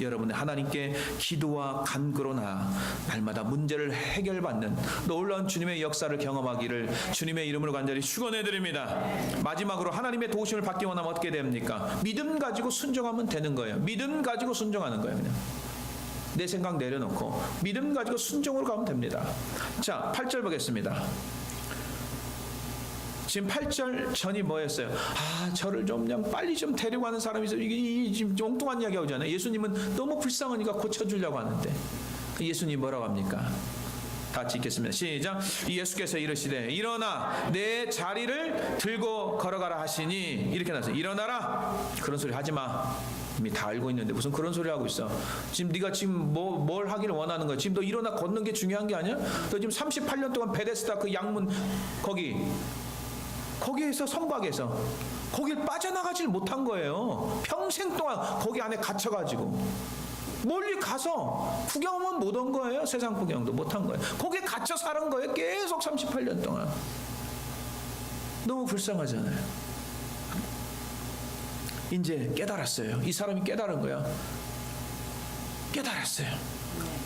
여러분의 하나님께 기도와 간구로 나아 날마다 문제를 해결받는 놀라운 주님의 역사를 경험하기를 주님의 이름으로 간절히 축원해 드립니다. 마지막으로 하나님의 도우심을 받기 원하면 어떻게 됩니까? 믿음 가지고 순종하면 되는 거예요. 믿음 가지고 순종하는 거예요. 그냥 내 생각 내려놓고 믿음 가지고 순종으로 가면 됩니다. 자, 8절 보겠습니다. 지금 8절 전이 뭐였어요? 저를 좀 그냥 빨리 좀 데리고 가는 사람이 있어요. 이게 지금 엉뚱한 이야기 하잖아요. 예수님은 너무 불쌍하니까 고쳐주려고 하는데 예수님 뭐라고 합니까? 다 같이 읽겠습니다. 시작. 예수께서 이르시되 일어나 내 자리를 들고 걸어가라 하시니, 이렇게 나왔어요. 일어나라. 그런 소리 하지 마. 이미 다 알고 있는데 무슨 그런 소리 하고 있어. 지금 네가 지금 뭘 하기를 원하는 거야? 지금 너 일어나 걷는 게 중요한 게 아니야? 너 지금 38년 동안 베데스다 그 양문 거기에서 성곽에서 거길 빠져나가질 못한 거예요. 평생 동안 거기 안에 갇혀가지고 멀리 가서 구경만 못 온 거예요. 세상 구경도 못 한 거예요. 거기에 갇혀 사는 거예요. 계속 38년 동안. 너무 불쌍하잖아요. 이제 깨달았어요. 이 사람이 깨달은 거야. 깨달았어요.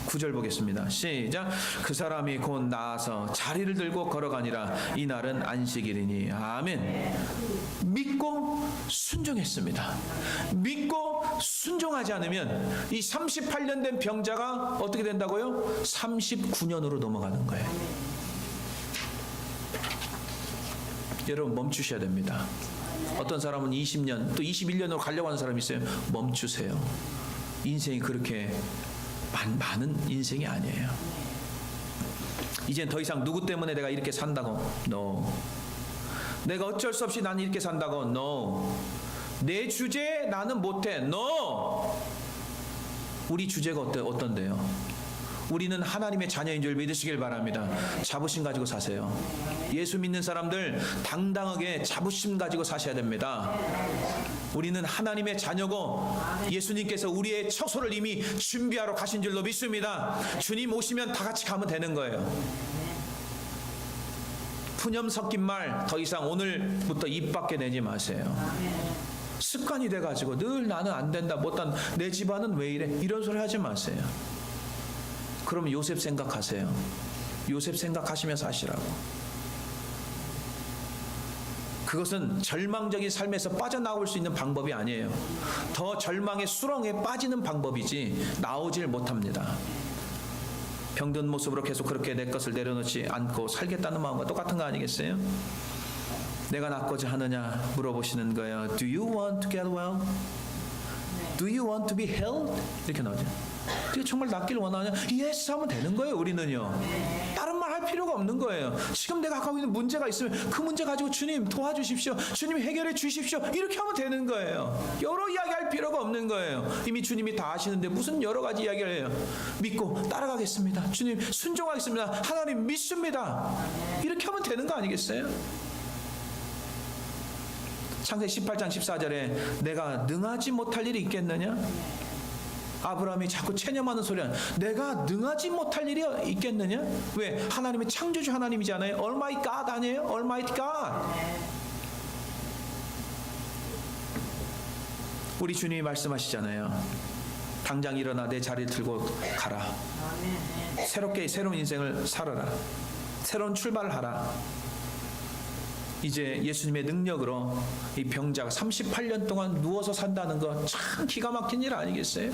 9절 보겠습니다. 시작. 그 사람이 곧 나아서 자리를 들고 걸어가니라. 이날은 안식일이니. 아멘. 믿고 순종했습니다. 믿고 순종하지 않으면 이 38년 된 병자가 어떻게 된다고요? 39년으로 넘어가는 거예요. 여러분 멈추셔야 됩니다. 어떤 사람은 20년 또 21년으로 가려고 하는 사람이 있어요. 멈추세요. 인생이 그렇게 많은 인생이 아니에요. 이젠 더 이상 누구 때문에 내가 이렇게 산다고. No. 내가 어쩔 수 없이 나는 이렇게 산다고. No. 내 주제에 나는 못해. No. 우리 주제가 어떤데요? 우리는 하나님의 자녀인 줄 믿으시길 바랍니다. 자부심 가지고 사세요. 예수 믿는 사람들 당당하게 자부심 가지고 사셔야 됩니다. 우리는 하나님의 자녀고 예수님께서 우리의 처소를 이미 준비하러 가신 줄로 믿습니다. 주님 오시면 다 같이 가면 되는 거예요. 푸념 섞인 말 더 이상 오늘부터 입 밖에 내지 마세요. 습관이 돼가지고 늘 나는 안 된다, 못한, 내 집안은 왜 이래, 이런 소리 하지 마세요. 그러면 요셉 생각하세요. 요셉 생각하시면서 하시라고. 그것은 절망적인 삶에서 빠져나올 수 있는 방법이 아니에요. 더 절망의 수렁에 빠지는 방법이지 나오질 못합니다. 병든 모습으로 계속 그렇게 내 것을 내려놓지 않고 살겠다는 마음과 똑같은 거 아니겠어요? 내가 낫고자 하느냐 물어보시는 거예요. Do you want to get well? Do you want to be healed? 이렇게 나오죠. 네가 정말 낫기를 원하냐? Yes 하면 되는 거예요. 우리는요. 다른 말 할 필요가 없는 거예요. 지금 내가 갖고 있는 문제가 있으면 그 문제 가지고 주님 도와주십시오. 주님 해결해 주십시오. 이렇게 하면 되는 거예요. 여러 이야기할 필요가 없는 거예요. 이미 주님이 다 아시는데 무슨 여러 가지 이야기를 해요. 믿고 따라가겠습니다. 주님 순종하겠습니다. 하나님 믿습니다. 이렇게 하면 되는 거 아니겠어요? 창세기 18장 14절에 내가 능하지 못할 일이 있겠느냐? 아브라함이 자꾸 체념하는 소리는 내가 능하지 못할 일이 있겠느냐? 왜? 하나님의 창조주 하나님이잖아요. Almighty God 아니에요? Almighty God. 우리 주님이 말씀하시잖아요. 당장 일어나 내 자리를 들고 가라. 새롭게 새로운 인생을 살아라. 새로운 출발을 하라. 이제 예수님의 능력으로 이 병자가 38년 동안 누워서 산다는 거 참 기가 막힌 일 아니겠어요?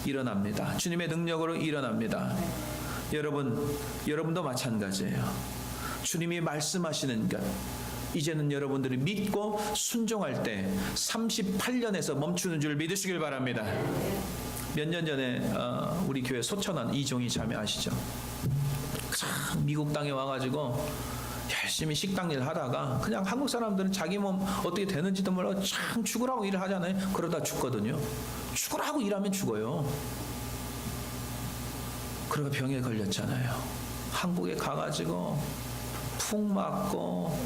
일어납니다. 주님의 능력으로 일어납니다. 여러분도 마찬가지예요. 주님이 말씀하시는 것, 이제는 여러분들이 믿고 순종할 때 38년에서 멈추는 줄 믿으시길 바랍니다. 몇 년 전에 우리 교회 소천한 이종희 자매 아시죠? 미국 땅에 와가지고 열심히 식당 일 하다가 그냥 한국 사람들은 자기 몸 어떻게 되는지도 몰라서 참 죽으라고 일을 하잖아요. 그러다 죽거든요. 죽으라고 일하면 죽어요. 그러고 병에 걸렸잖아요. 한국에 가가지고 푹 맞고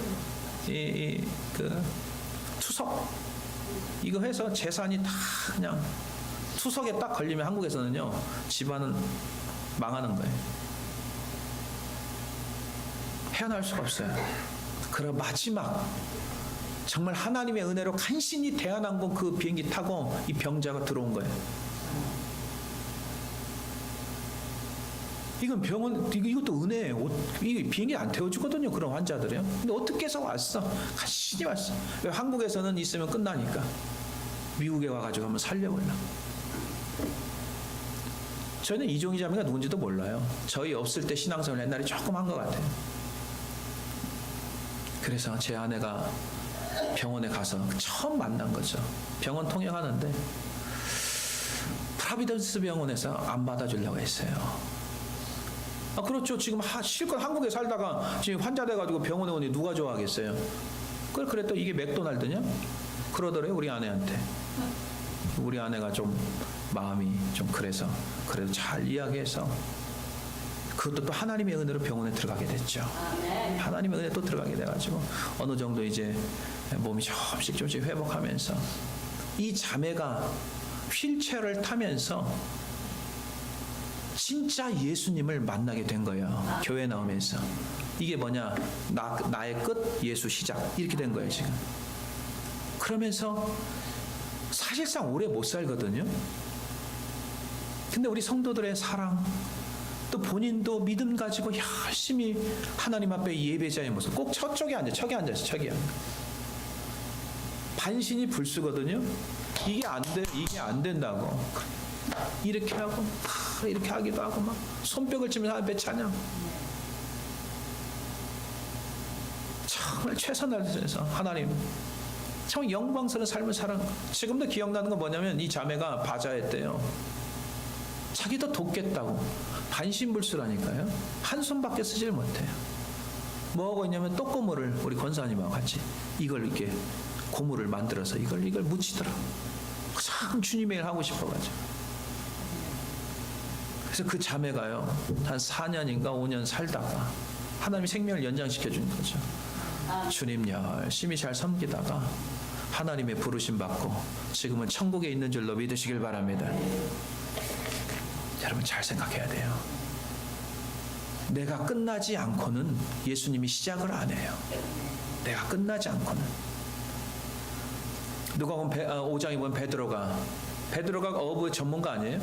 그 투석 이거 해서 재산이 다 그냥 투석에 딱 걸리면 한국에서는요 집안은 망하는 거예요. 헤어날 수가 없어요. 그럼 마지막 정말 하나님의 은혜로 간신히 대한항공 그 비행기 타고 이 병자가 들어온 거예요. 이건 병원 이것도 은혜예요. 이 비행기 안 태워주거든요. 그런 환자들이요. 근데 어떻게 해서 왔어? 간신히 왔어. 왜? 한국에서는 있으면 끝나니까 미국에 와가지고 한번 살려보려고. 저희는 이종희 자매가 누군지도 몰라요. 저희 없을 때 신앙생활 옛날에 조금 한 것 같아요. 그래서 제 아내가 병원에 가서 처음 만난 거죠. 병원 통역하는데 프라비던스 병원에서 안 받아주려고 했어요. 그렇죠. 지금 실컷 한국에 살다가 지금 환자 돼가지고 병원에 오니 누가 좋아하겠어요? 그랬더니 이게 맥도날드냐? 그러더래요. 우리 아내한테. 우리 아내가 좀 마음이 좀 그래서 그래도 잘 이야기해서 그것도 또 하나님의 은혜로 병원에 들어가게 됐죠. 하나님의 은혜 또 들어가게 돼가지고 어느 정도 이제 몸이 조금씩 회복하면서 이 자매가 휠체어를 타면서 진짜 예수님을 만나게 된 거예요. 교회 나오면서. 이게 뭐냐? 나의 끝, 예수 시작. 이렇게 된 거예요, 지금. 그러면서 사실상 오래 못 살거든요. 근데 우리 성도들의 사랑, 또 본인도 믿음 가지고 열심히 하나님 앞에 예배자의 모습, 꼭 저쪽에 앉아, 척에 앉아서 척이야. 반신이 불수거든요. 이게 안 돼, 이게 안 된다고. 이렇게 하고, 이렇게 하기도 하고, 막 손뼉을 치면서 앞에 찬양. 정말 최선을 다해서 하나님, 참 영광스러운 삶을 살아. 지금도 기억나는 건 뭐냐면 이 자매가 바자했대요. 자기도 돕겠다고. 반신불수라니까요. 한 손밖에 쓰질 못해요. 뭐 하고 있냐면 떡고물을 우리 권사님하고 같이 이걸 이렇게 고물을 만들어서 이걸 묻히더라. 참 주님의 일 하고 싶어가지고. 그래서 그 자매가요 한 4년인가 5년 살다가 하나님이 생명을 연장시켜 준 거죠. 주님 열심히 잘 섬기다가 하나님의 부르심 받고 지금은 천국에 있는 줄로 믿으시길 바랍니다. 여러분 잘 생각해야 돼요. 내가 끝나지 않고는 예수님이 시작을 안 해요. 내가 끝나지 않고는. 누가복음 5장에 보면 베드로가 어부 전문가 아니에요?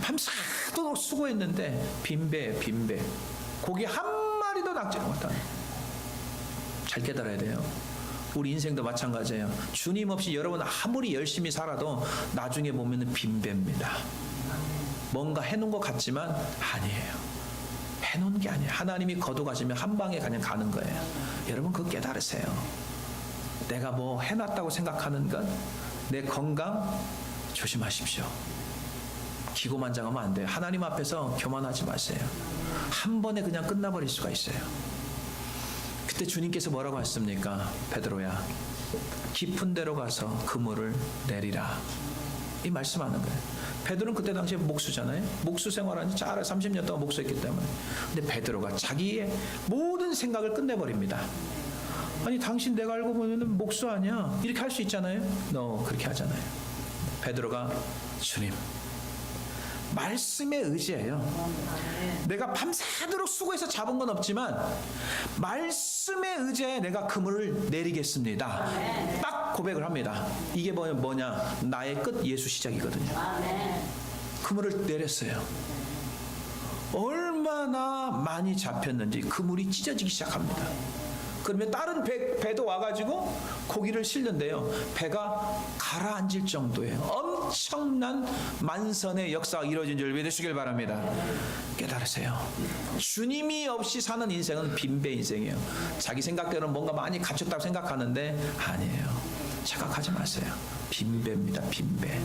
밤새도록 수고했는데 빈배 고기 한 마리도 낚지 못하네. 잘 깨달아야 돼요. 우리 인생도 마찬가지예요. 주님 없이 여러분 아무리 열심히 살아도 나중에 보면 빈배입니다. 뭔가 해놓은 것 같지만 아니에요. 해놓은 게 아니에요. 하나님이 거둬가시면 한 방에 그냥 가는 거예요. 여러분 그거 깨달으세요. 내가 뭐 해놨다고 생각하는 건 내 건강 조심하십시오. 기고만장하면 안 돼요. 하나님 앞에서 교만하지 마세요. 한 번에 그냥 끝나버릴 수가 있어요. 그때 주님께서 뭐라고 하셨습니까? 베드로야 깊은 데로 가서 그물을 내리라. 이 말씀하는 거예요. 베드로는 그때 당시에 목수잖아요. 목수 생활한 지 잘 30년 동안 목수했기 때문에. 근데 베드로가 자기의 모든 생각을 끝내버립니다. 아니 당신 내가 알고 보면 목수 아니야. 이렇게 할 수 있잖아요. 너 그렇게 하잖아요. 베드로가 주님 말씀에 의지해요. 내가 밤새도록 수고해서 잡은 건 없지만 말씀에 의지해 내가 그물을 내리겠습니다. 딱 고백을 합니다. 이게 뭐냐? 나의 끝 예수 시작이거든요. 그물을 내렸어요. 얼마나 많이 잡혔는지 그물이 찢어지기 시작합니다. 그러면 다른 배도 와가지고 고기를 실는데요. 배가 가라앉을 정도의 엄청난 만선의 역사가 이루어진 줄 믿으시길 바랍니다. 깨달으세요. 주님이 없이 사는 인생은 빈배 인생이에요. 자기 생각대로는 뭔가 많이 갖췄다고 생각하는데 아니에요. 착각하지 마세요. 빈배입니다. 빈배.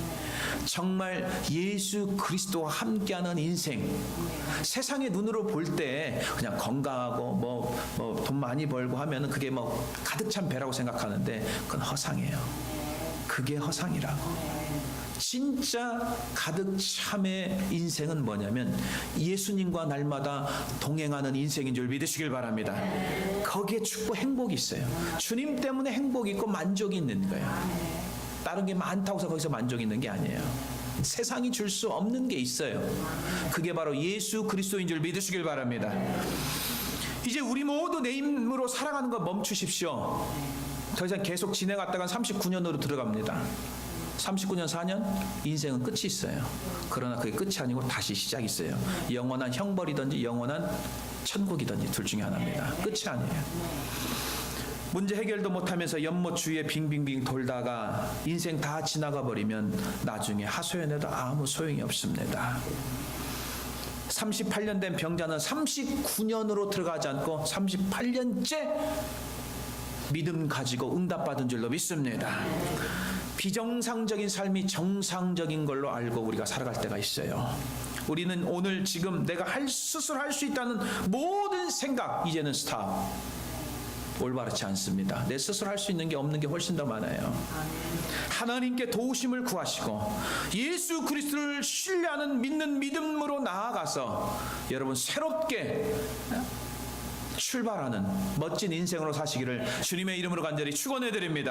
정말 예수 그리스도와 함께하는 인생. 세상의 눈으로 볼 때 그냥 건강하고 뭐 돈 많이 벌고 하면은 그게 뭐 가득 찬 배라고 생각하는데 그건 허상이에요. 그게 허상이라고. 진짜 가득 참의 인생은 뭐냐면 예수님과 날마다 동행하는 인생인 줄 믿으시길 바랍니다. 거기에 축복 행복이 있어요. 주님 때문에 행복이 있고 만족이 있는 거예요. 다른 게 많다고 해서 거기서 만족이 있는 게 아니에요. 세상이 줄 수 없는 게 있어요. 그게 바로 예수 그리스도인 줄 믿으시길 바랍니다. 이제 우리 모두 내 힘으로 살아가는 거 멈추십시오. 더 이상 계속 지내갔다간 39년으로 들어갑니다. 39년 4년 인생은 끝이 있어요. 그러나 그게 끝이 아니고 다시 시작이 있어요. 영원한 형벌이든지 영원한 천국이든지 둘 중에 하나입니다. 끝이 아니에요. 문제 해결도 못하면서 연못 주위에 빙빙빙 돌다가 인생 다 지나가 버리면 나중에 하소연해도 아무 소용이 없습니다. 38년 된 병자는 39년으로 들어가지 않고 38년째 믿음 가지고 응답받은 줄로 믿습니다. 비정상적인 삶이 정상적인 걸로 알고 우리가 살아갈 때가 있어요. 우리는 오늘 지금 내가 스스로 할 수 있다는 모든 생각 이제는 스탑. 올바르지 않습니다. 내 스스로 할 수 있는 게 없는 게 훨씬 더 많아요. 하나님께 도우심을 구하시고 예수 그리스도를 신뢰하는 믿는 믿음으로 나아가서 여러분 새롭게 출발하는 멋진 인생으로 사시기를 주님의 이름으로 간절히 축원해 드립니다.